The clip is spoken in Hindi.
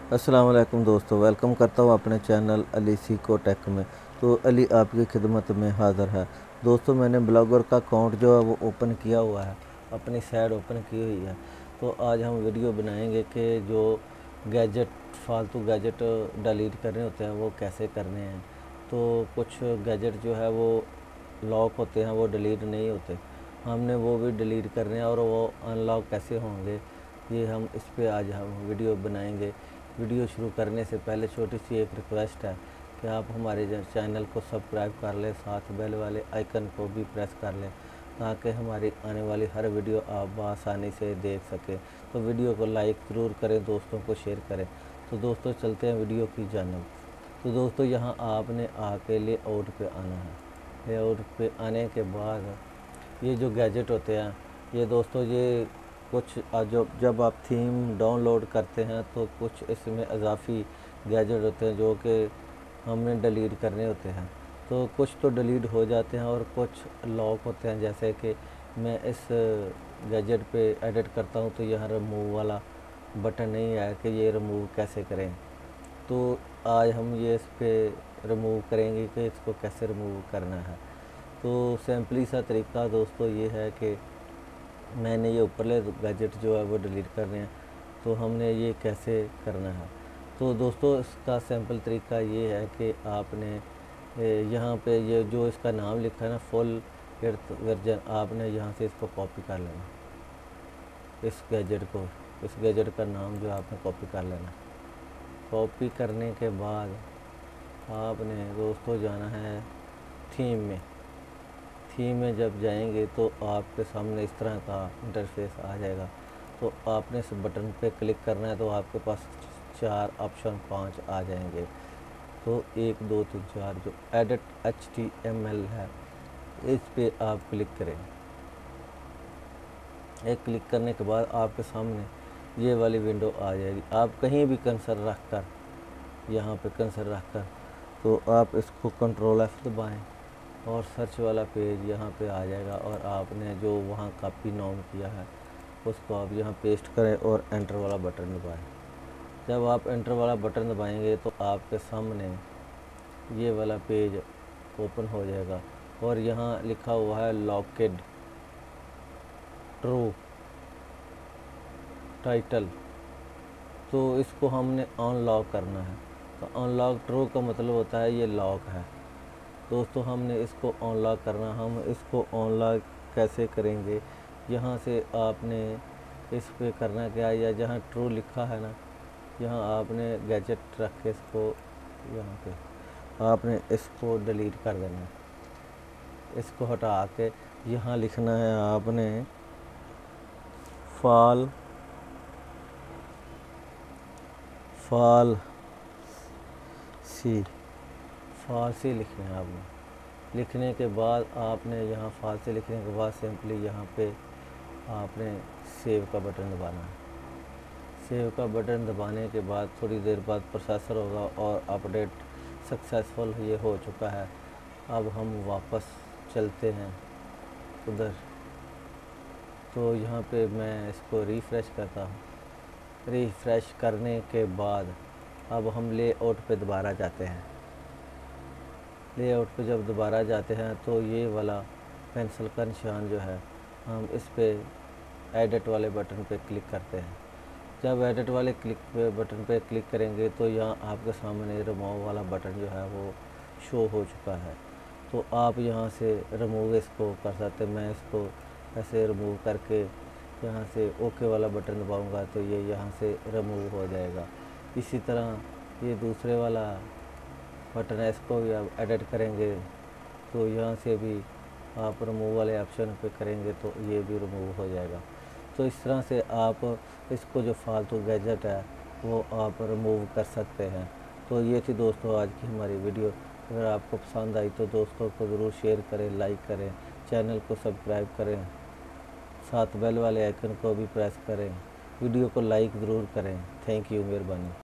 अस्सलाम वालेकुम दोस्तों, वेलकम करता हूँ अपने चैनल अली सीको टेक में। तो अली आपकी खिदमत में हाज़िर है। दोस्तों, मैंने ब्लॉगर का अकाउंट जो है वो ओपन किया हुआ है, अपनी साइट ओपन की हुई है। तो आज हम वीडियो बनाएंगे कि जो गैजेट फालतू गैजेट डिलीट करने होते हैं वो कैसे करने हैं। तो कुछ गैजेट जो है वो लॉक होते हैं, वो डिलीट नहीं होते, हमने वो भी डिलीट करने हैं और वो अनलॉक कैसे होंगे, ये हम इस पे आज हम वीडियो बनाएंगे। वीडियो शुरू करने से पहले छोटी सी एक रिक्वेस्ट है कि आप हमारे चैनल को सब्सक्राइब कर लें, साथ बेल वाले आइकन को भी प्रेस कर लें ताकि हमारी आने वाली हर वीडियो आप आसानी से देख सकें। तो वीडियो को लाइक ज़रूर करें, दोस्तों को शेयर करें। तो दोस्तों चलते हैं वीडियो की जानब। तो दोस्तों यहाँ आपने आके लेआउट पे आना है। लेआउट पे आने के बाद ये जो गैजेट होते हैं, ये दोस्तों ये कुछ जब आप थीम डाउनलोड करते हैं तो कुछ इसमें इजाफी गैजेट होते हैं जो कि हमने डिलीट करने होते हैं। तो कुछ तो डिलीट हो जाते हैं और कुछ लॉक होते हैं। जैसे कि मैं इस गैजेट पे एडिट करता हूँ तो यहाँ रिमूव वाला बटन नहीं है कि ये रिमूव कैसे करें। तो आज हम ये इस पर रिमूव करेंगे कि इसको कैसे रिमूव करना है। तो सिंपली सा तरीका दोस्तों ये है कि मैंने ये ऊपरले गैजेट जो है वो डिलीट करने हैं। तो हमने ये कैसे करना है, तो दोस्तों इसका सिंपल तरीका ये है कि आपने यहाँ पे ये जो इसका नाम लिखा है ना, फुल एर्थ वर्जन, आपने यहाँ से इसको कॉपी कर लेना। इस गैजेट का नाम जो आपने कॉपी कर लेना। कॉपी करने के बाद आपने दोस्तों जाना है थीम में। थीम में जब जाएंगे तो आपके सामने इस तरह का इंटरफेस आ जाएगा। तो आपने इस बटन पे क्लिक करना है तो आपके पास 4 ऑप्शन 5 आ जाएंगे। तो 1 2 3 4 जो एडिट HTML है, इस पे आप क्लिक करें। एक क्लिक करने के बाद आपके सामने ये वाली विंडो आ जाएगी। आप कहीं भी कर्सर रख कर, यहाँ पे कर्सर रख कर, तो आप इसको कंट्रोल F दबाएँ और सर्च वाला पेज यहाँ पे आ जाएगा और आपने जो वहाँ कॉपी नाम किया है उसको आप यहाँ पेस्ट करें और एंटर वाला बटन दबाएं। जब आप एंटर वाला बटन दबाएंगे तो आपके सामने ये वाला पेज ओपन हो जाएगा और यहाँ लिखा हुआ है लॉकेड ट्रू टाइटल। तो इसको हमने अनलॉक करना है। तो अनलॉक ट्रू का मतलब होता है ये लॉक है। दोस्तों हमने इसको अनलॉक करना। हम इसको अनलॉक कैसे करेंगे, यहाँ से आपने इस पे करना क्या है, या जहाँ ट्रू लिखा है ना, यहाँ आपने गैजेट रख के इसको यहाँ पे आपने इसको डिलीट कर देना है। इसको हटा के यहाँ लिखना है आपने फाल सी लिखना है आपने। लिखने के बाद आपने यहाँ फालसी लिखने के बाद सिंपली यहाँ पे आपने सेव का बटन दबाना है। सेव का बटन दबाने के बाद थोड़ी देर बाद प्रोसेसर होगा और अपडेट सक्सेसफुल ये हो चुका है। अब हम वापस चलते हैं उधर। तो यहाँ पे मैं इसको रिफ़्रेश करता हूँ। रिफ़्रेश करने के बाद अब हम लेआउट पे दोबारा जाते हैं। लेआउट पे जब दोबारा जाते हैं तो ये वाला पेंसिल का निशान जो है, हम इस पे एडिट वाले बटन पे क्लिक करते हैं। जब एडिट वाले बटन पे क्लिक करेंगे तो यहाँ आपके सामने रिमूव वाला बटन जो है वो शो हो चुका है। तो आप यहाँ से रिमूव इसको कर सकते हैं। मैं इसको ऐसे रिमूव करके यहाँ से ओके वाला बटन दबाऊँगा तो ये यहाँ से रिमूव हो जाएगा। इसी तरह ये दूसरे वाला बटन है, इसको भी आप एडिट करेंगे तो यहाँ से भी आप रिमूव वाले ऑप्शन पे करेंगे तो ये भी रिमूव हो जाएगा। तो इस तरह से आप इसको जो फालतू गैजेट है वो आप रिमूव कर सकते हैं। तो ये थी दोस्तों आज की हमारी वीडियो। अगर आपको पसंद आई तो दोस्तों को ज़रूर शेयर करें, लाइक करें, चैनल को सब्सक्राइब करें, साथ बेल वाले आइकन को भी प्रेस करें, वीडियो को लाइक ज़रूर करें। थैंक यू, मेहरबानी।